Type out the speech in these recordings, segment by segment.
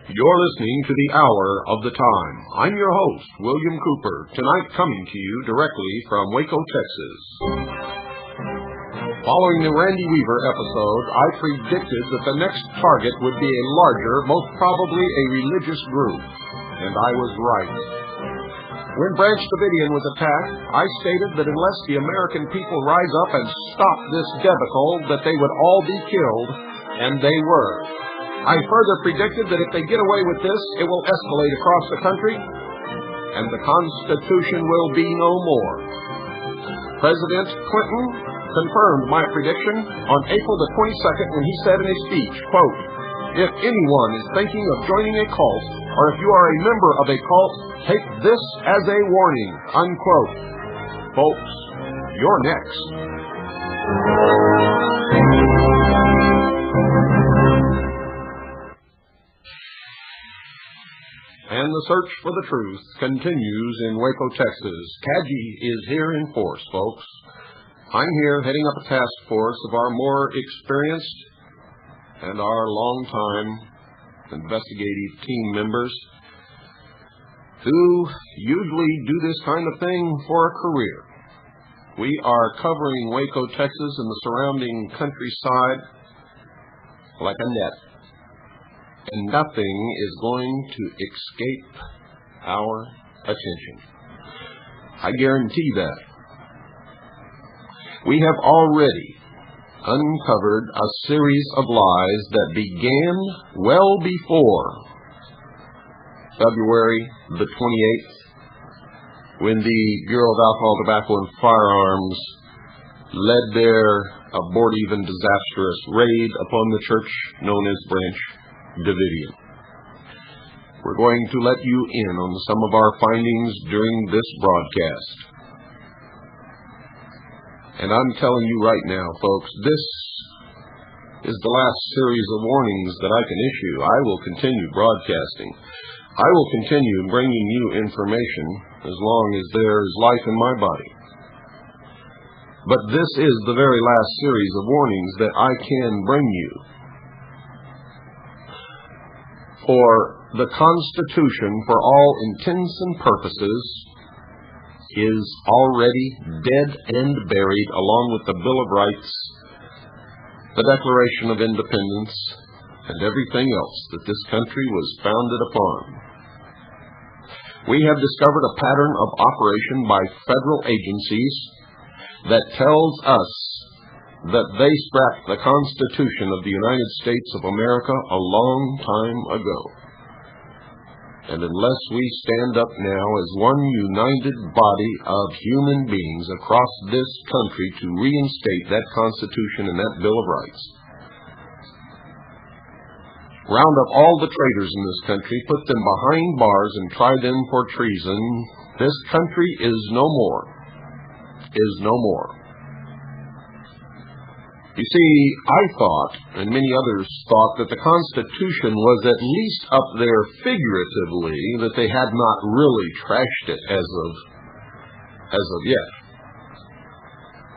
You're listening to the Hour of the Time. I'm your host, William Cooper, tonight coming to you directly from Waco, Texas. Following the Randy Weaver episode, I predicted that the next target would be a larger, most probably a religious group, and I was right. When Branch Davidian was attacked, I stated that unless the American people rise up and stop this debacle, that they would all be killed, and they were. I further predicted that if they get away with this, it will escalate across the country, and the Constitution will be no more. President Clinton confirmed my prediction on April the 22nd when he said in a speech, quote, "If anyone is thinking of joining a cult, or if you are a member of a cult, take this as a warning," unquote. Folks, you're next. And the search for the truth continues in Waco, Texas. CAGI is here in force, folks. I'm here heading up a task force of our more experienced and our long-time investigative team members who usually do this kind of thing for a career. We are covering Waco, Texas and the surrounding countryside like a net. And nothing is going to escape our attention. I guarantee that. We have already uncovered a series of lies that began well before February the 28th, when the Bureau of Alcohol, Tobacco, and Firearms led their abortive and disastrous raid upon the church known as Branch Davidian. We're going to let you in on some of our findings during this broadcast. And I'm telling you right now, folks, this is the last series of warnings that I can issue. I will continue broadcasting. I will continue bringing you information as long as there is life in my body. But this is the very last series of warnings that I can bring you. For the Constitution, for all intents and purposes, is already dead and buried, along with the Bill of Rights, the Declaration of Independence, and everything else that this country was founded upon. We have discovered a pattern of operation by federal agencies that tells us that they scrapped the Constitution of the United States of America a long time ago. And unless we stand up now as one united body of human beings across this country to reinstate that Constitution and that Bill of Rights, round up all the traitors in this country, put them behind bars, and try them for treason, this country is no more. Is no more. You see, I thought, and many others thought, that the Constitution was at least up there figuratively, that they had not really trashed it as of yet.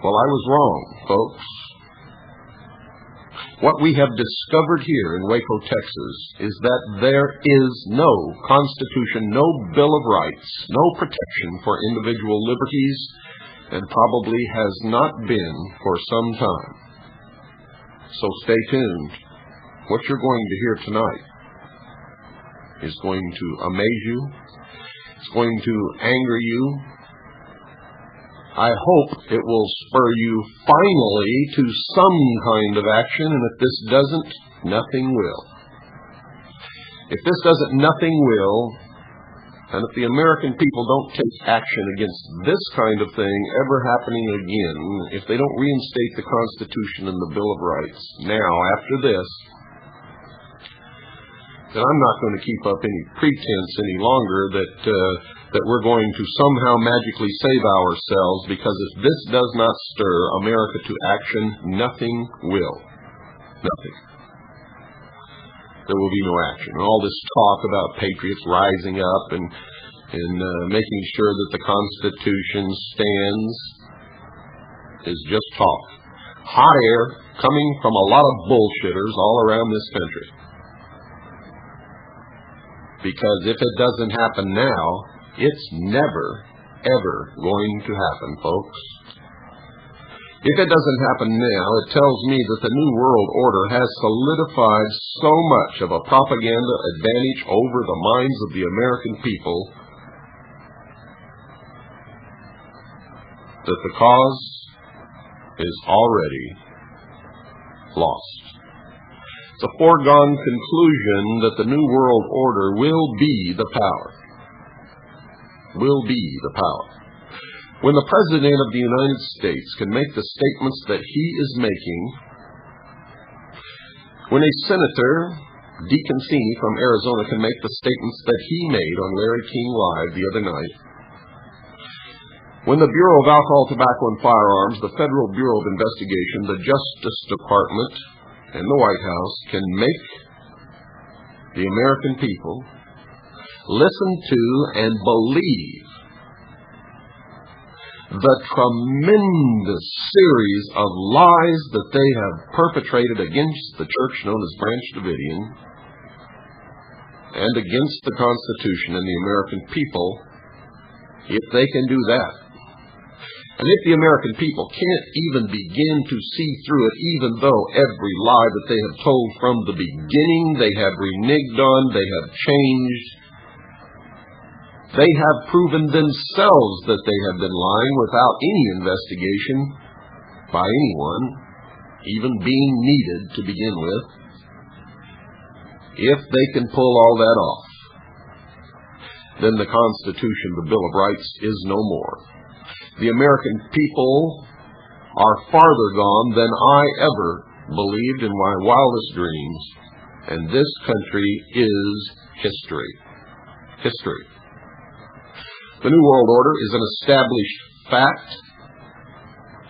Well, I was wrong, folks. What we have discovered here in Waco, Texas, is that there is no Constitution, no Bill of Rights, no protection for individual liberties, and probably has not been for some time. So stay tuned. What you're going to hear tonight is going to amaze you. It's going to anger you. I hope it will spur you finally to some kind of action, and if this doesn't, nothing will. If this doesn't, nothing will. And if the American people don't take action against this kind of thing ever happening again, if they don't reinstate the Constitution and the Bill of Rights now, after this, then I'm not going to keep up any pretense any longer that we're going to somehow magically save ourselves, because if this does not stir America to action, nothing will. Nothing. There will be no action. And all this talk about patriots rising up and making sure that the Constitution stands is just talk. hot air coming from a lot of bullshitters all around this country. Because if it doesn't happen now, it's never, ever going to happen, folks. If it doesn't happen now, it tells me that the New World Order has solidified so much of a propaganda advantage over the minds of the American people that the cause is already lost. It's a foregone conclusion that the New World Order will be the power. Will be the power. When the President of the United States can make the statements that he is making, when a Senator, DeConcini from Arizona, can make the statements that he made on Larry King Live the other night, when the Bureau of Alcohol, Tobacco, and Firearms, the Federal Bureau of Investigation, the Justice Department, and the White House can make the American people listen to and believe the tremendous series of lies that they have perpetrated against the church known as Branch Davidian and against the Constitution and the American people, if they can do that, and if the American people can't even begin to see through it, even though every lie that they have told from the beginning they have reneged on, they have changed, they have proven themselves that they have been lying without any investigation by anyone, even being needed to begin with. If they can pull all that off, then the Constitution, the Bill of Rights, is no more. The American people are farther gone than I ever believed in my wildest dreams, and this country is history. History. The New World Order is an established fact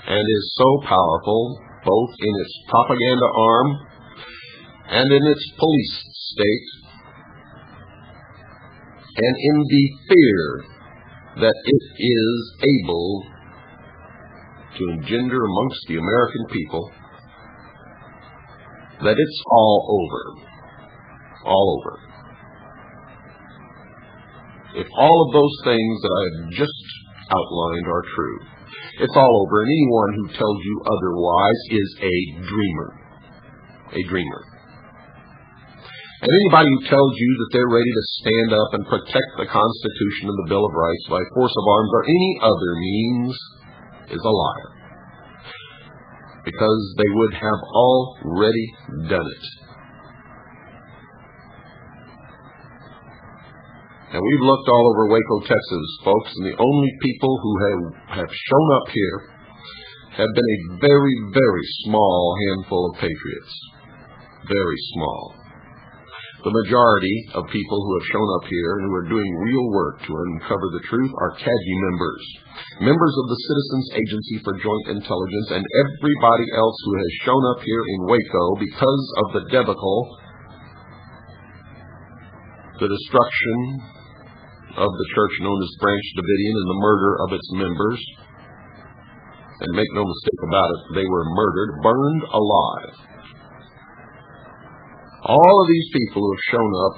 and is so powerful both in its propaganda arm and in its police state and in the fear that it is able to engender amongst the American people, that it's all over. All over. If all of those things that I have just outlined are true, it's all over, and anyone who tells you otherwise is a dreamer. A dreamer. And anybody who tells you that they're ready to stand up and protect the Constitution and the Bill of Rights by force of arms or any other means is a liar. Because they would have already done it. And we've looked all over Waco, Texas, folks, and the only people who have shown up here have been a very, very small handful of patriots. Very small. The majority of people who have shown up here and who are doing real work to uncover the truth are CADGI members, members of the Citizens Agency for Joint Intelligence, and everybody else who has shown up here in Waco because of the debacle, the destruction of the church known as Branch Davidian and the murder of its members. And make no mistake about it, they were murdered, burned alive. All of these people who have shown up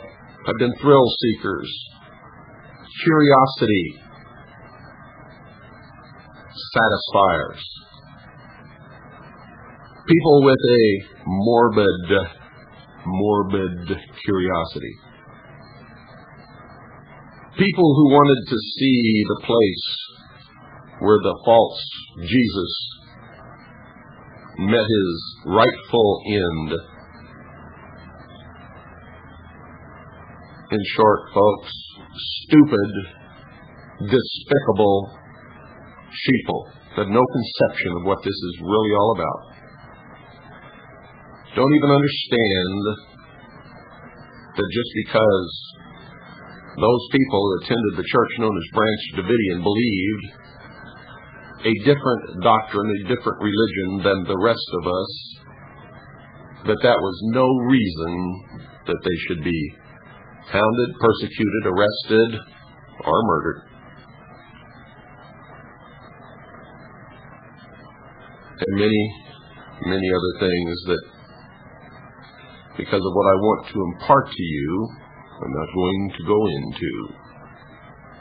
have been thrill seekers, curiosity satisfiers, people with a morbid curiosity, people who wanted to see the place where the false Jesus met his rightful end. In short, folks, stupid, despicable sheeple that have no conception of what this is really all about. Don't even understand that just because those people who attended the church known as Branch Davidian believed a different doctrine, a different religion than the rest of us, that was no reason that they should be hounded, persecuted, arrested, or murdered. And many many other things that, because of what I want to impart to you, I'm not going to go into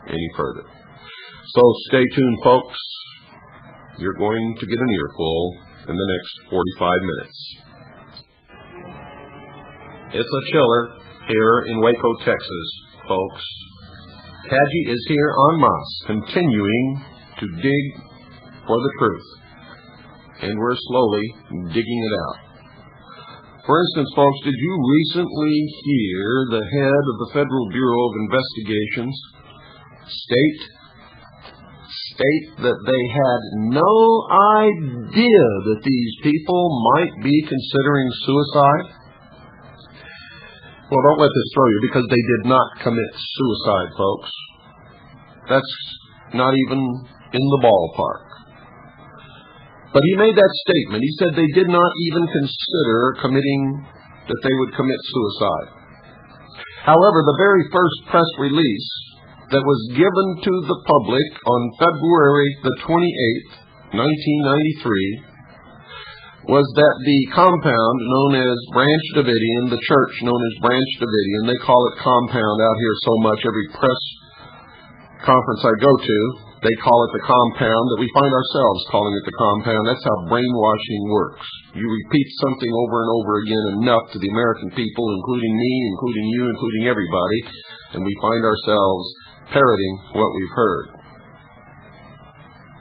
any further. So stay tuned, folks. You're going to get an earful in the next 45 minutes. It's a chiller here in Waco, Texas, folks. Taji is here en masse, continuing to dig for the truth. And we're slowly digging it out. For instance, folks, did you recently hear the head of the Federal Bureau of Investigations state that they had no idea that these people might be considering suicide? Well, don't let this throw you, because they did not commit suicide, folks. That's not even in the ballpark. But he made that statement. He said they did not even consider that they would commit suicide. However, the very first press release that was given to the public on February the 28th, 1993, was that the compound known as Branch Davidian, the church known as Branch Davidian, they call it compound out here so much, every press conference I go to, they call it the compound, that we find ourselves calling it the compound. That's how brainwashing works. You repeat something over and over again enough to the American people, including me, including you, including everybody, and we find ourselves parroting what we've heard.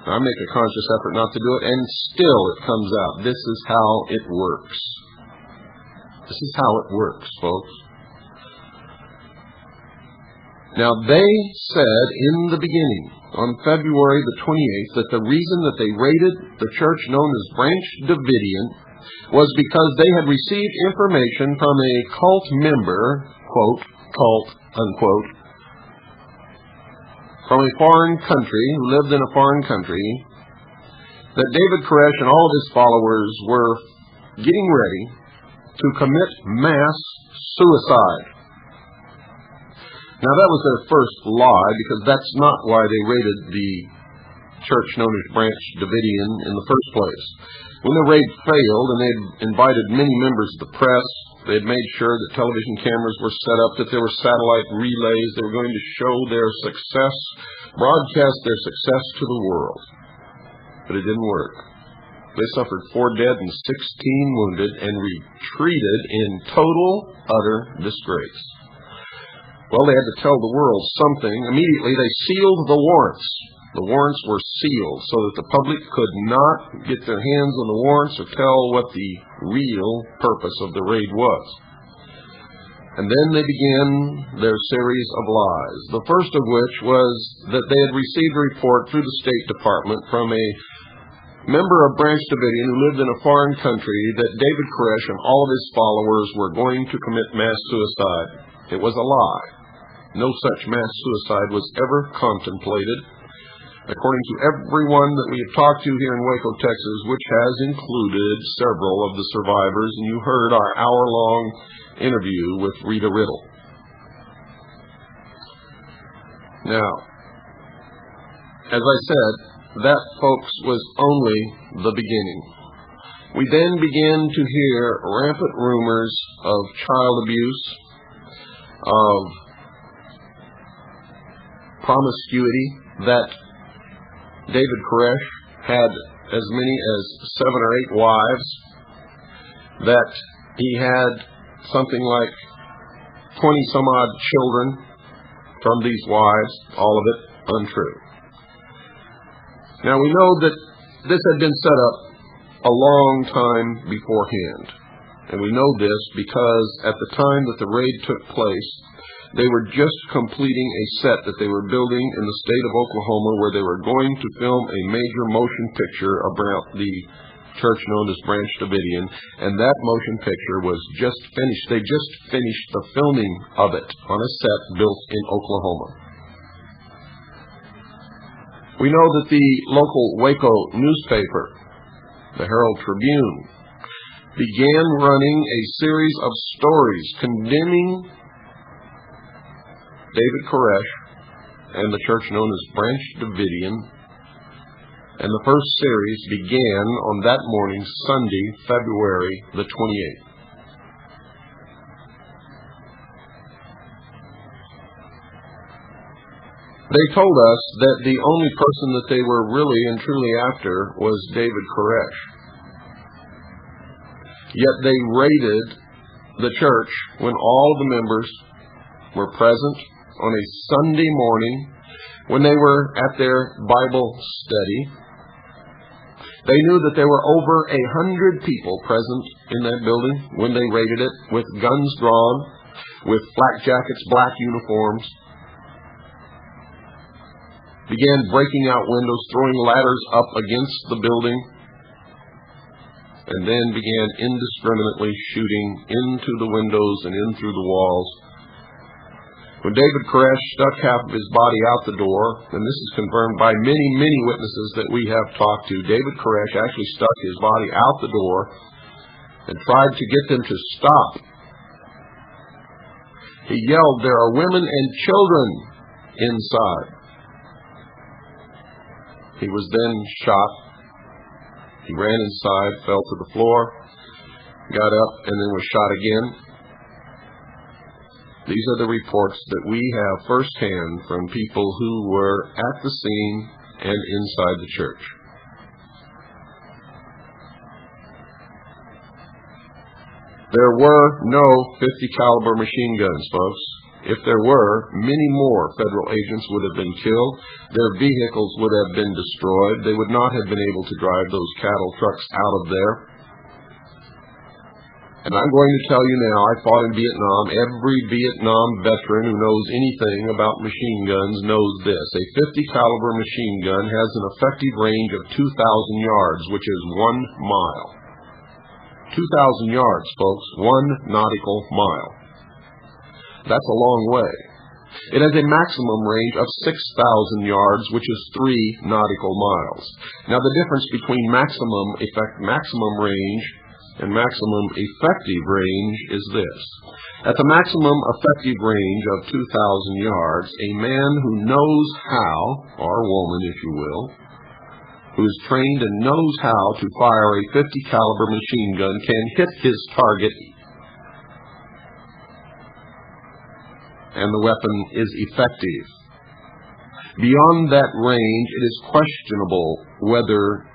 I make a conscious effort not to do it, and still it comes out. This is how it works. This is how it works, folks. Now, they said in the beginning, on February the 28th, that the reason that they raided the church known as Branch Davidian was because they had received information from a cult member, quote, cult, unquote, from a foreign country, who lived in a foreign country, that David Koresh and all of his followers were getting ready to commit mass suicide. Now, that was their first lie, because that's not why they raided the church known as Branch Davidian in the first place. When the raid failed, and they had invited many members of the press, they had made sure that television cameras were set up, that there were satellite relays, they were going to show their success, broadcast their success to the world. But it didn't work. They suffered 4 dead and 16 wounded, and retreated in total, utter disgrace. Well, they had to tell the world something. Immediately, they sealed the warrants. The warrants were sealed so that the public could not get their hands on the warrants or tell what the real purpose of the raid was. And then they began their series of lies, the first of which was that they had received a report through the State Department from a member of Branch Davidian who lived in a foreign country that David Koresh and all of his followers were going to commit mass suicide. It was a lie. No such mass suicide was ever contemplated. According to everyone that we have talked to here in Waco, Texas, which has included several of the survivors, and you heard our hour-long interview with Rita Riddle. Now, as I said, that, folks, was only the beginning. We then began to hear rampant rumors of child abuse, of promiscuity, that David Koresh had as many as 7 or 8 wives, that he had something like 20 some odd children from these wives, all of it untrue. Now, we know that this had been set up a long time beforehand, and we know this because at the time that the raid took place, they were just completing a set that they were building in the state of Oklahoma, where they were going to film a major motion picture about the church known as Branch Davidian, and that motion picture was just finished. They just finished the filming of it on a set built in Oklahoma. We know that the local Waco newspaper, the Herald Tribune, began running a series of stories condemning David Koresh and the church known as Branch Davidian and the first series began on that morning, Sunday, February the 28th. They told us that the only person that they were really and truly after was David Koresh. Yet they raided the church when all the members were present on a Sunday morning when they were at their Bible study. They knew that there were over 100 people present in that building when they raided it, with guns drawn, with flak jackets, black uniforms. Began breaking out windows, throwing ladders up against the building, and then began indiscriminately shooting into the windows and in through the walls. When David Koresh stuck half of his body out the door, and this is confirmed by many, many witnesses that we have talked to, David Koresh actually stuck his body out the door and tried to get them to stop. He yelled, "There are women and children inside." He was then shot. He ran inside, fell to the floor, got up, and then was shot again. These are the reports that we have firsthand from people who were at the scene and inside the church. There were no .50 caliber machine guns, folks. If there were, many more federal agents would have been killed. Their vehicles would have been destroyed. They would not have been able to drive those cattle trucks out of there. And I'm going to tell you now, I fought in Vietnam. Every Vietnam veteran who knows anything about machine guns knows this. A .50 caliber machine gun has an effective range of 2,000 yards, which is 1 mile. 2,000 yards, folks, 1 nautical mile. That's a long way. It has a maximum range of 6,000 yards, which is 3 nautical miles. Now, the difference between maximum range and maximum effective range is this. At the maximum effective range of 2,000 yards, a man who knows how, or woman, if you will, who is trained and knows how to fire a .50 caliber machine gun can hit his target, and the weapon is effective. Beyond that range, it is questionable whether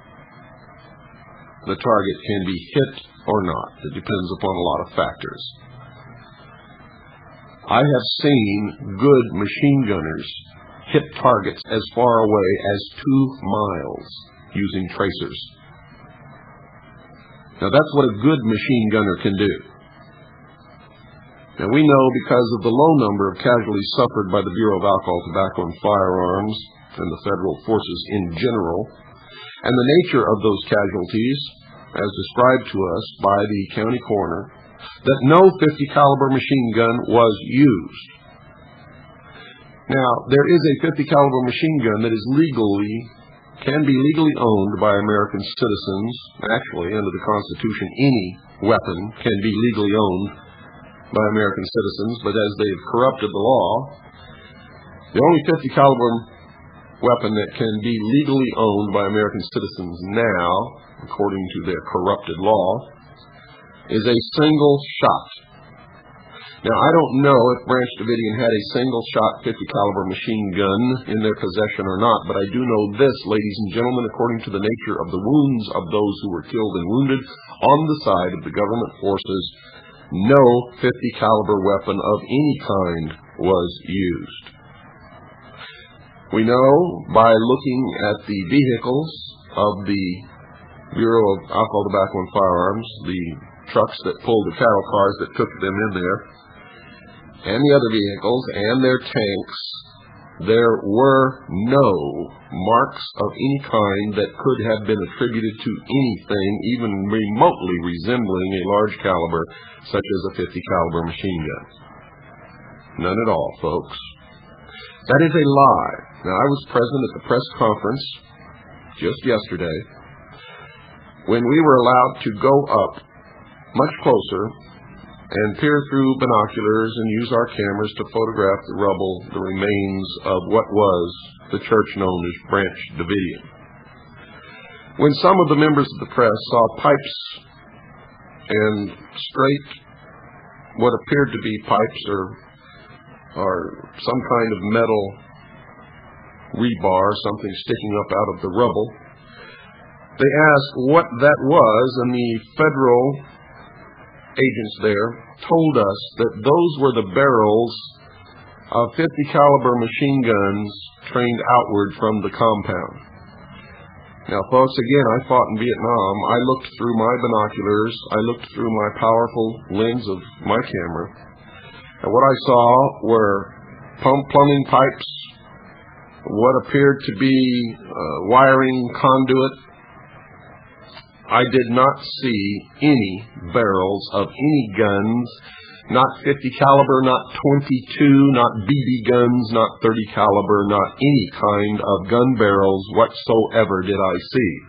the target can be hit or not. It depends upon a lot of factors. I have seen good machine gunners hit targets as far away as 2 miles using tracers. Now, that's what a good machine gunner can do. Now, we know because of the low number of casualties suffered by the Bureau of Alcohol, Tobacco, and Firearms and the federal forces in general, and the nature of those casualties, as described to us by the county coroner, that no .50 caliber machine gun was used. Now, there is a .50 caliber machine gun that can be legally owned by American citizens. Actually, under the Constitution, any weapon can be legally owned by American citizens, but as they've corrupted the law, the only .50 caliber weapon that can be legally owned by American citizens now, according to their corrupted law, is a single shot. Now, I don't know if Branch Davidian had a single shot .50 caliber machine gun in their possession or not, but I do know this, ladies and gentlemen, according to the nature of the wounds of those who were killed and wounded on the side of the government forces, no .50 caliber weapon of any kind was used. We know by looking at the vehicles of the Bureau of Alcohol, Tobacco, and Firearms, the trucks that pulled the cattle cars that took them in there, and the other vehicles and their tanks, there were no marks of any kind that could have been attributed to anything even remotely resembling a large caliber such as a .50 caliber machine gun. None at all, folks. That is a lie. Now, I was present at the press conference just yesterday when we were allowed to go up much closer and peer through binoculars and use our cameras to photograph the rubble, the remains of what was the church known as Branch Davidian. When some of the members of the press saw pipes and straight, what appeared to be pipes or some kind of metal rebar, something sticking up out of the rubble, they asked what that was, and the federal agents there told us that those were the barrels of 50 caliber machine guns trained outward from the compound. Now, folks, again, I fought in Vietnam. I looked through my binoculars. I looked through my powerful lens of my camera. And what I saw were plumbing pipes, what appeared to be wiring conduit. I did not see any barrels of any guns, not 50 caliber, not 22, not BB guns, not 30 caliber, not any kind of gun barrels whatsoever did I see.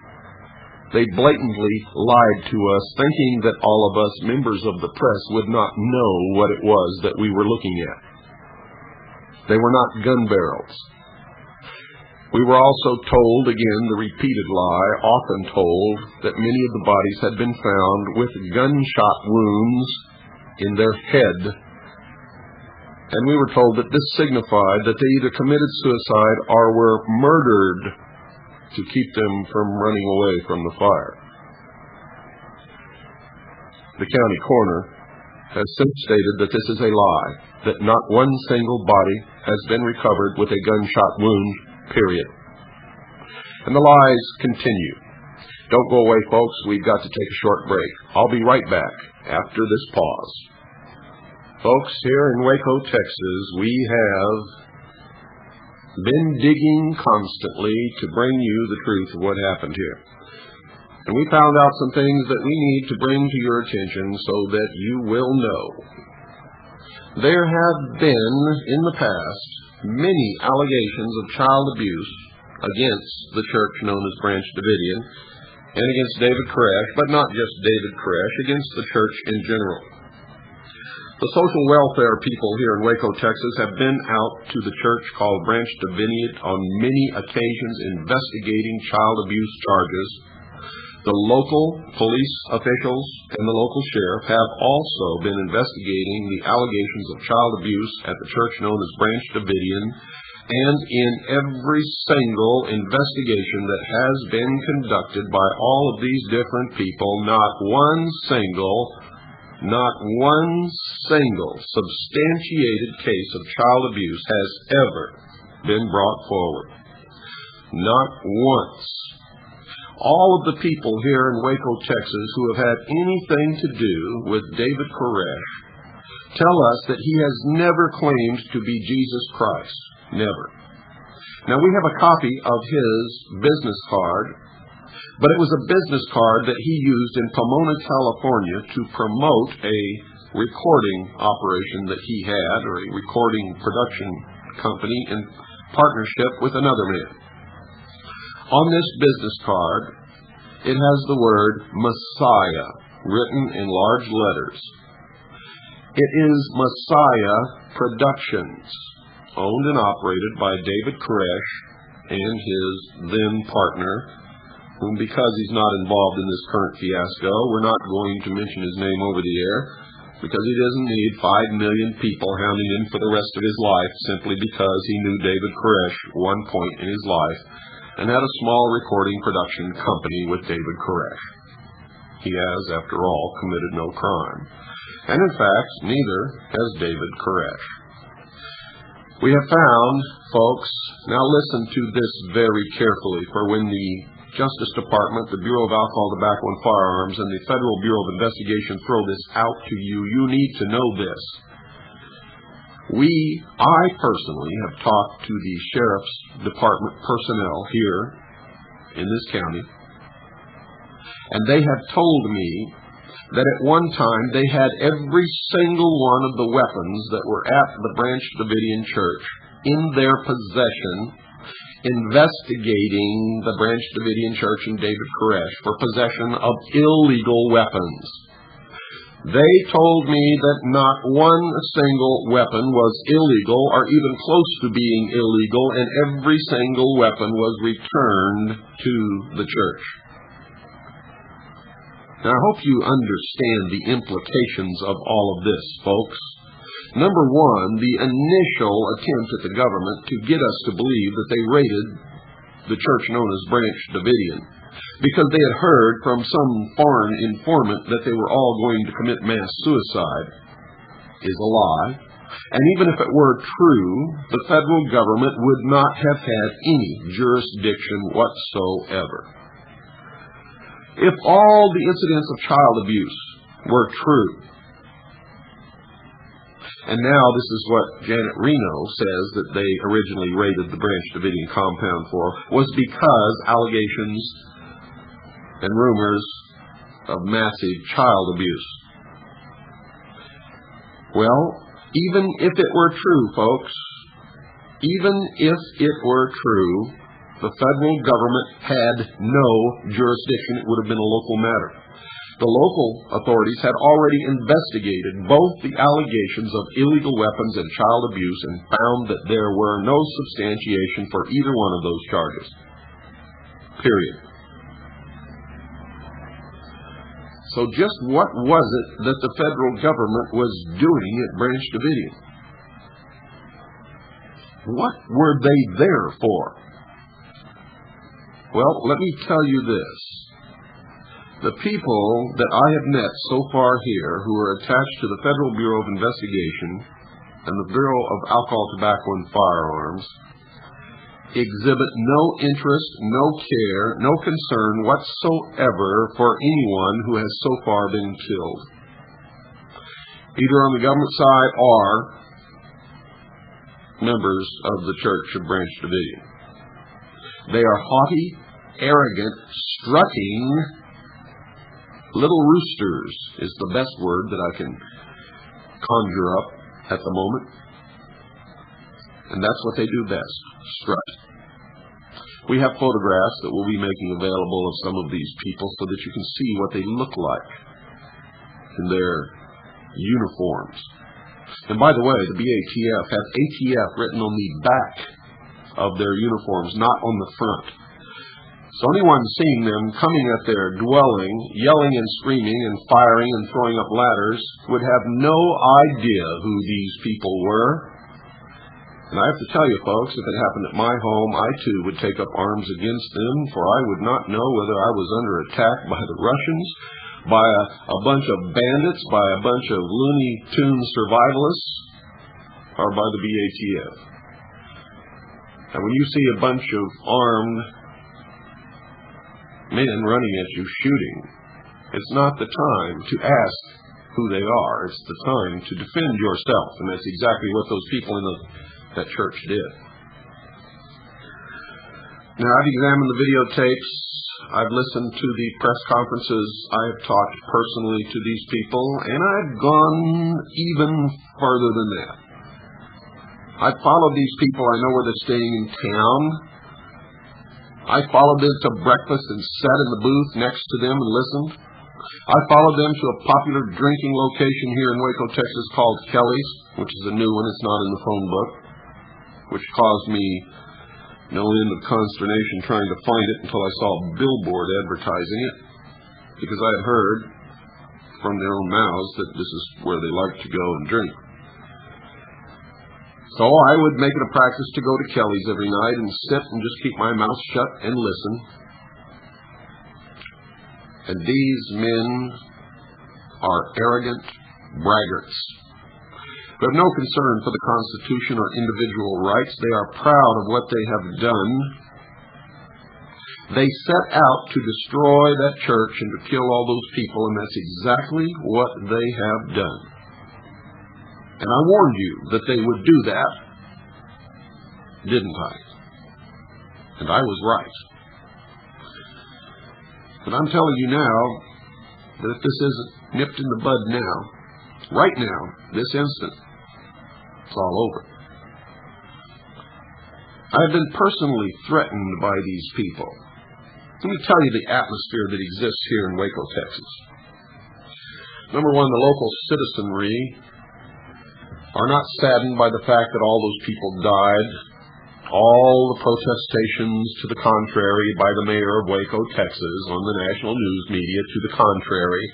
They blatantly lied to us, thinking that all of us members of the press would not know what it was that we were looking at. They were not gun barrels. We were also told, again, the repeated lie, often told, that many of the bodies had been found with gunshot wounds in their head. And we were told that this signified that they either committed suicide or were murdered to keep them from running away from the fire. The county coroner has since stated that this is a lie, that not one single body has been recovered with a gunshot wound, period. And the lies continue. Don't go away, folks. We've got to take a short break. I'll be right back after this pause. Folks, here in Waco, Texas, we have been digging constantly to bring you the truth of what happened here. And we found out some things that we need to bring to your attention so that you will know. There have been, in the past, many allegations of child abuse against the church known as Branch Davidian and against David Koresh, but not just David Koresh, against the church in general. The social welfare people here in Waco, Texas have been out to the church called Branch Davidian on many occasions investigating child abuse charges. The local police officials and the local sheriff have also been investigating the allegations of child abuse at the church known as Branch Davidian, and in every single investigation that has been conducted by all of these different people, not one single substantiated case of child abuse has ever been brought forward. Not once. All of the people here in Waco, Texas, who have had anything to do with David Koresh tell us that he has never claimed to be Jesus Christ. Never. Now, we have a copy of his business card, but it was a business card that he used in Pomona, California to promote a recording operation that he had, or a recording production company in partnership with another man. On this business card, it has the word Messiah written in large letters. It is Messiah Productions, owned and operated by David Koresh and his then partner, whom, because he's not involved in this current fiasco, we're not going to mention his name over the air, because he doesn't need 5 million people hounding him for the rest of his life simply because he knew David Koresh at one point in his life and had a small recording production company with David Koresh. He has, after all, committed no crime. And in fact, neither has David Koresh. We have found, folks, now listen to this very carefully, for when the Justice Department, the Bureau of Alcohol, Tobacco, and Firearms, and the Federal Bureau of Investigation throw this out to you, you need to know this. I personally have talked to the Sheriff's Department personnel here in this county, and they have told me that at one time they had every single one of the weapons that were at the Branch Davidian Church in their possession, investigating the Branch Davidian Church and David Koresh for possession of illegal weapons. They told me that not one single weapon was illegal or even close to being illegal, and every single weapon was returned to the church. Now, I hope you understand the implications of all of this, folks. Number one, the initial attempt at the government to get us to believe that they raided the church known as Branch Davidian because they had heard from some foreign informant that they were all going to commit mass suicide is a lie. And even if it were true, the federal government would not have had any jurisdiction whatsoever. If all the incidents of child abuse were true, and now this is what Janet Reno says that they originally raided the Branch Davidian compound for, was because allegations and rumors of massive child abuse. Well, even if it were true, folks, even if it were true, the federal government had no jurisdiction. It would have been a local matter. The local authorities had already investigated both the allegations of illegal weapons and child abuse and found that there were no substantiation for either one of those charges. Period. So just what was it that the federal government was doing at Branch Davidian? What were they there for? Well, let me tell you this. The people that I have met so far here who are attached to the Federal Bureau of Investigation and the Bureau of Alcohol, Tobacco, and Firearms exhibit no interest, no care, no concern whatsoever for anyone who has so far been killed, either on the government side or members of the Church of Branch Davidian. They are haughty, arrogant, strutting little roosters is the best word that I can conjure up at the moment. And that's what they do best, strut. We have photographs that we'll be making available of some of these people so that you can see what they look like in their uniforms. And by the way, the BATF had ATF written on the back of their uniforms, not on the front. So anyone seeing them coming at their dwelling, yelling and screaming and firing and throwing up ladders would have no idea who these people were. And I have to tell you, folks, if it happened at my home, I too would take up arms against them, for I would not know whether I was under attack by the Russians, by a bunch of bandits, by a bunch of Looney Tunes survivalists, or by the BATF. And when you see a bunch of armed men running at you shooting, it's not the time to ask who they are. It's the time to defend yourself. And that's exactly what those people in that church did. Now, I've examined the videotapes. I've listened to the press conferences. I've talked personally to these people, and I've gone even further than that. I've followed these people. I know where they're staying in town. I followed them to breakfast and sat in the booth next to them and listened. I followed them to a popular drinking location here in Waco, Texas called Kelly's, which is a new one. It's not in the phone book, which caused me no end of consternation trying to find it until I saw a billboard advertising it, because I had heard from their own mouths that this is where they like to go and drink. So I would make it a practice to go to Kelly's every night and sit and just keep my mouth shut and listen. And these men are arrogant braggarts who have no concern for the Constitution or individual rights. They are proud of what they have done. They set out to destroy that church and to kill all those people, and that's exactly what they have done. And I warned you that they would do that, didn't I? And I was right. But I'm telling you now that if this isn't nipped in the bud now, right now, this instant, it's all over. I have been personally threatened by these people. Let me tell you the atmosphere that exists here in Waco, Texas. Number one, the local citizenry are not saddened by the fact that all those people died. all the protestations to the contrary by the mayor of Waco, Texas, on the national news media to the contrary.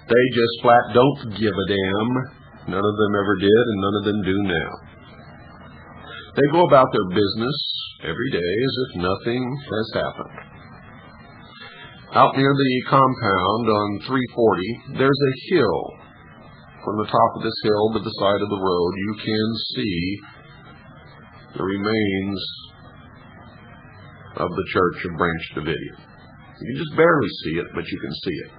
They just flat don't give a damn. None of them ever did, and none of them do now. They go about their business every day as if nothing has happened. Out near the compound on 340, there's a hill. From the top of this hill to the side of the road, you can see the remains of the Church of Branch Davidian. You can just barely see it, but you can see it.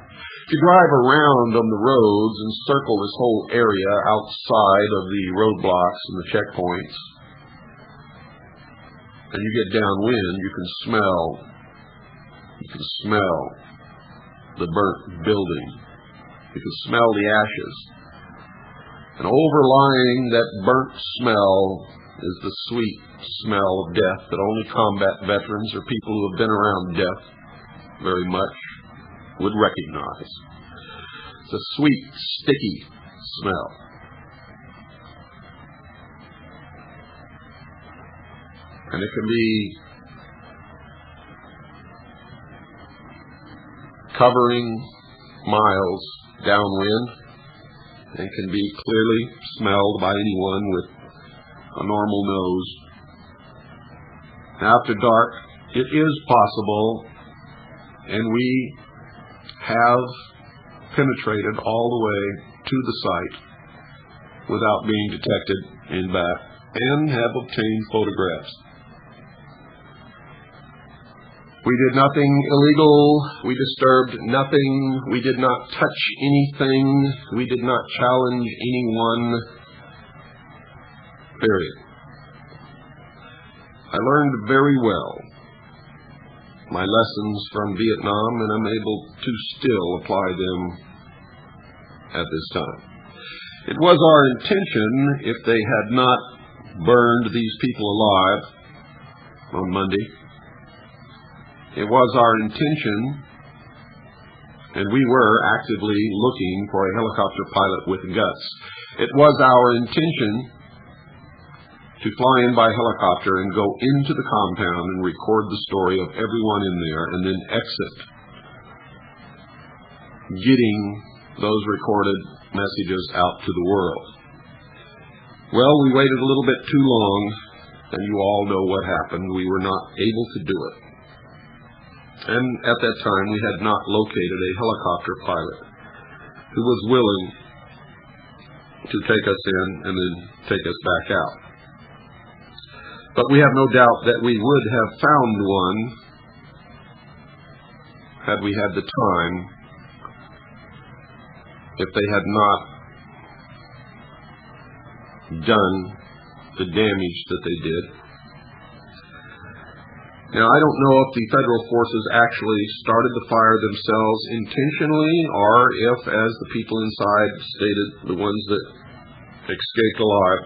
If you drive around on the roads and circle this whole area outside of the roadblocks and the checkpoints, and you get downwind, you can smell the burnt building. You can smell the ashes. And overlying that burnt smell is the sweet smell of death that only combat veterans or people who have been around death very much would recognize. It's a sweet, sticky smell. And it can be covering miles downwind and can be clearly smelled by anyone with a normal nose. After dark, it is possible, and we have penetrated all the way to the site without being detected in back, and have obtained photographs. We did nothing illegal. We disturbed nothing. We did not touch anything. We did not challenge anyone. Period. I learned very well my lessons from Vietnam, and I'm able to still apply them at this time. It was our intention, if they had not burned these people alive on Monday, it was our intention, and we were actively looking for a helicopter pilot with guts. It was our intention to fly in by helicopter and go into the compound and record the story of everyone in there, and then exit, getting those recorded messages out to the world. Well, we waited a little bit too long, and you all know what happened. We were not able to do it. And at that time, we had not located a helicopter pilot who was willing to take us in and then take us back out. But we have no doubt that we would have found one had we had the time, if they had not done the damage that they did. Now, I don't know if the federal forces actually started the fire themselves intentionally, or if, as the people inside stated, the ones that escaped alive,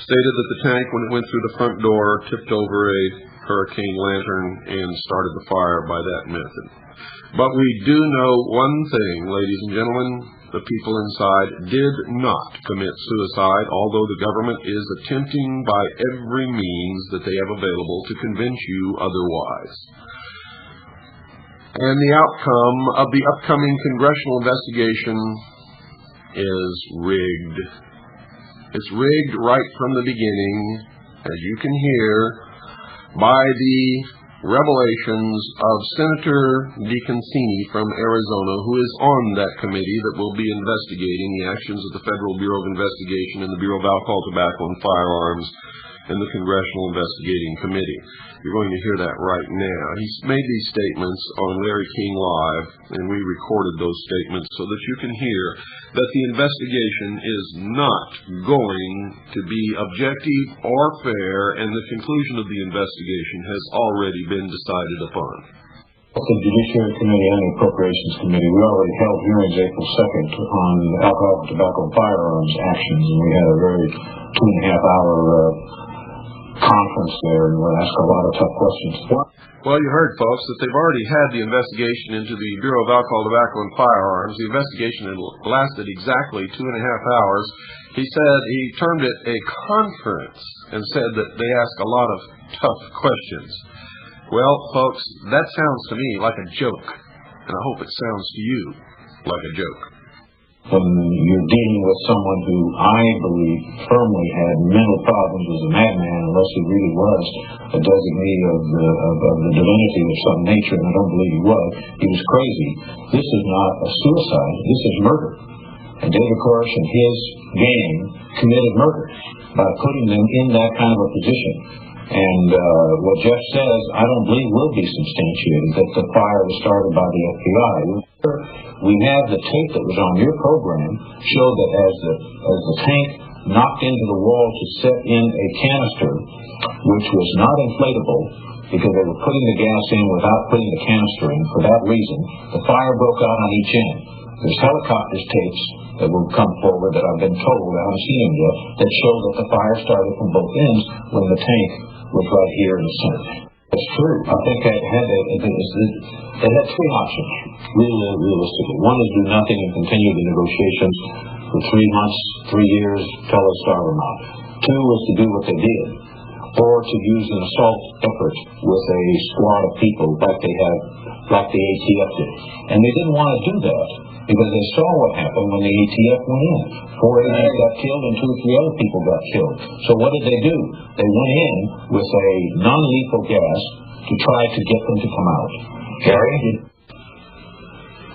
stated that the tank, when it went through the front door, tipped over a hurricane lantern and started the fire by that method. But we do know one thing, ladies and gentlemen. The people inside did not commit suicide, although the government is attempting by every means that they have available to convince you otherwise. And the outcome of the upcoming congressional investigation is rigged. It's rigged right from the beginning, as you can hear, by the revelations of Senator DeConcini from Arizona, who is on that committee that will be investigating the actions of the Federal Bureau of Investigation and the Bureau of Alcohol, Tobacco, and Firearms and the Congressional Investigating Committee. You're going to hear that right now. He's made these statements on Larry King Live, and we recorded those statements so that you can hear that the investigation is not going to be objective or fair, and the conclusion of the investigation has already been decided upon. At the Judiciary Committee and the Appropriations Committee, we already held hearings April 2nd on alcohol, tobacco, and firearms actions, and we had a very 2.5-hour conference there and would ask a lot of tough questions. Well, you heard, folks, that they've already had the investigation into the Bureau of Alcohol, Tobacco, and Firearms. The investigation had lasted exactly 2.5 hours. He termed it a conference and said that they ask a lot of tough questions. Well, folks, that sounds to me like a joke, and I hope it sounds to you like a joke. When you're dealing with someone who I believe firmly had mental problems, was a madman, unless he really was a designee of the divinity of some nature, and I don't believe he was. He was crazy. This is not a suicide. This is murder. And David Koresh and his gang committed murder by putting them in that kind of a position. And what Jeff says, I don't believe will be substantiated, that the fire was started by the FBI. We have the tape that was on your program showed that as the tank knocked into the wall to set in a canister, which was not inflatable, because they were putting the gas in without putting the canister in. For that reason, the fire broke out on each end. There's helicopter tapes that will come forward that I've been told, I haven't seen them yet, that show that the fire started from both ends when the tank was right here in the center. It's true. I think they had three options, realistically. One is do nothing and continue the negotiations for 3 months, 3 years, till they starve them out. Two was to do what they did, or to use an assault effort with a squad of people like the ATF did. And they didn't want to do that because they saw what happened when the ATF went in. 4 agents got killed and 2 or 3 other people got killed. So what did they do? They went in with a non-lethal gas to try to get them to come out. Gary?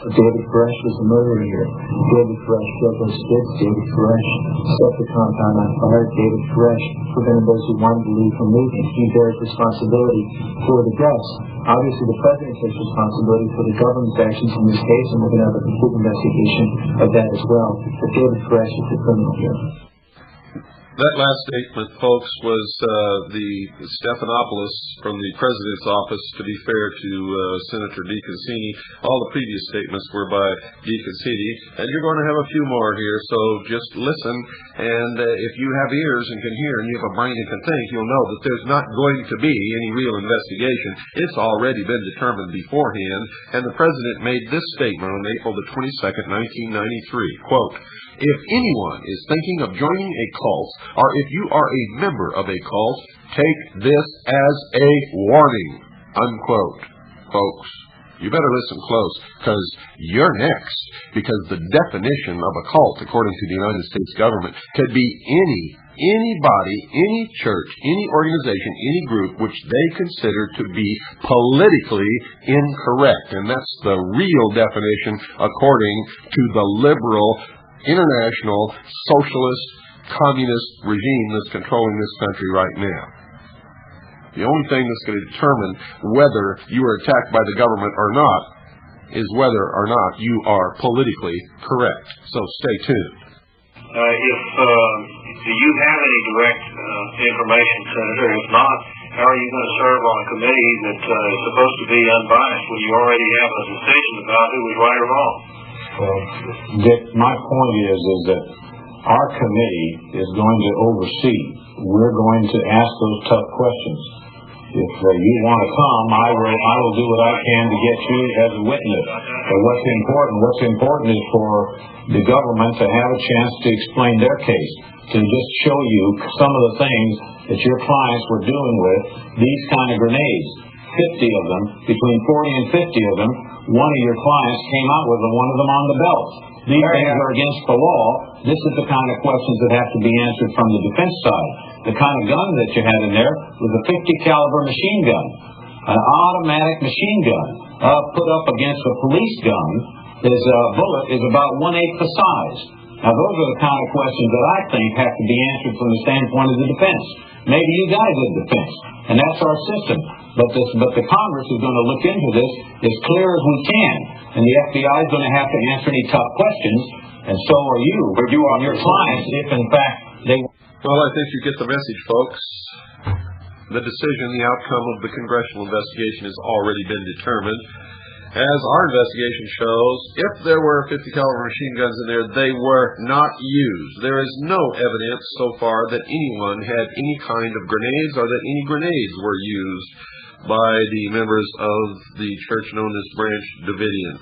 David Koresh was the murderer here. David Koresh killed those kids. David Koresh set the compound on fire. David Koresh prevented those who wanted to leave from leaving. He bears responsibility for the deaths. Obviously, the president takes responsibility for the government's actions in this case, and we're going to have a complete investigation of that as well. But David Koresh is the criminal here. That last statement, folks, was the Stephanopoulos from the President's office, to be fair to Senator DeConcini. All the previous statements were by DeConcini, and you're going to have a few more here, so just listen. And if you have ears and can hear and you have a brain and can think, you'll know that there's not going to be any real investigation. It's already been determined beforehand, and the President made this statement on April the 22nd, 1993, quote, "If anyone is thinking of joining a cult, or if you are a member of a cult, take this as a warning," unquote. Folks, you better listen close, because you're next. Because the definition of a cult, according to the United States government, could be anybody, any church, any organization, any group which they consider to be politically incorrect. And that's the real definition according to the liberal international socialist communist regime that's controlling this country right now. The only thing that's going to determine whether you are attacked by the government or not is whether or not you are politically correct. So stay tuned. Do you have any direct information, Senator? If not, how are you going to serve on a committee that is supposed to be unbiased when you already have a decision about who was right or wrong? Dick, my point is that our committee is going to oversee. We're going to ask those tough questions. If you want to come, I will do what I can to get you as a witness. But what's important is for the government to have a chance to explain their case, to just show you some of the things that your clients were doing with these kind of grenades. 50 of them, between 40 and 50 of them, one of your clients came out with one of them on the belt. These things are against the law. This is the kind of questions that have to be answered from the defense side. The kind of gun that you had in there was a 50 caliber machine gun, an automatic machine gun, put up against a police gun. His bullet is about 1/8 the size. Now, those are the kind of questions that I think have to be answered from the standpoint of the defense. Maybe you got a good defense, and that's our system. But the Congress is going to look into this as clear as we can, and the FBI is going to have to answer any tough questions, and so are you. Or you are your clients, if in fact they. Well, I think you get the message, folks. The decision, the outcome of the congressional investigation has already been determined. As our investigation shows, if there were 50 caliber machine guns in there, they were not used. There is no evidence so far that anyone had any kind of grenades or that any grenades were used by the members of the church known as Branch Davidian.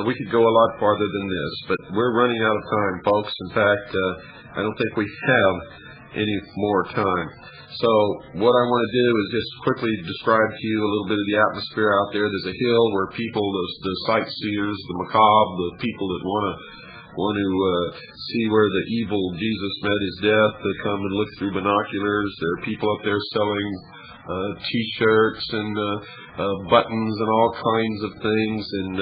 We could go a lot farther than this, but we're running out of time, folks. In fact, I don't think we have any more time. So what I want to do is just quickly describe to you a little bit of the atmosphere out there. There's a hill where people, the sightseers, the macabre, the people that want to see where the evil Jesus met his death, they come and look through binoculars. There are people up there selling T-shirts and buttons and all kinds of things, and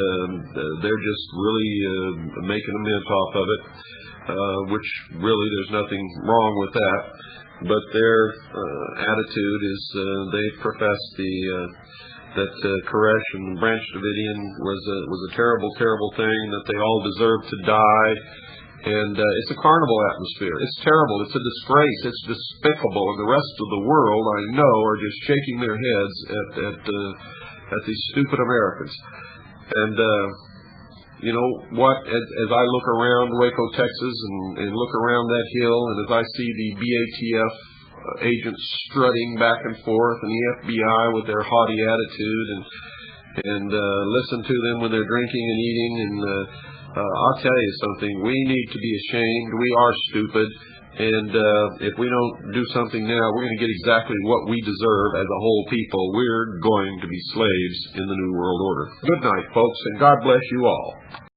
they're just really making a mint off of it, which really there's nothing wrong with that. But their attitude is they profess that Koresh and Branch Davidian was a terrible, terrible thing, that they all deserve to die. And it's a carnival atmosphere. It's terrible. It's a disgrace. It's despicable. And the rest of the world, I know, are just shaking their heads at these stupid Americans. And you know what? As I look around Waco, Texas, and look around that hill, and as I see the BATF agents strutting back and forth, and the FBI with their haughty attitude, and listen to them when they're drinking and eating, and I'll tell you something. We need to be ashamed. We are stupid. And if we don't do something now, we're going to get exactly what we deserve as a whole people. We're going to be slaves in the New World Order. Good night, folks, and God bless you all.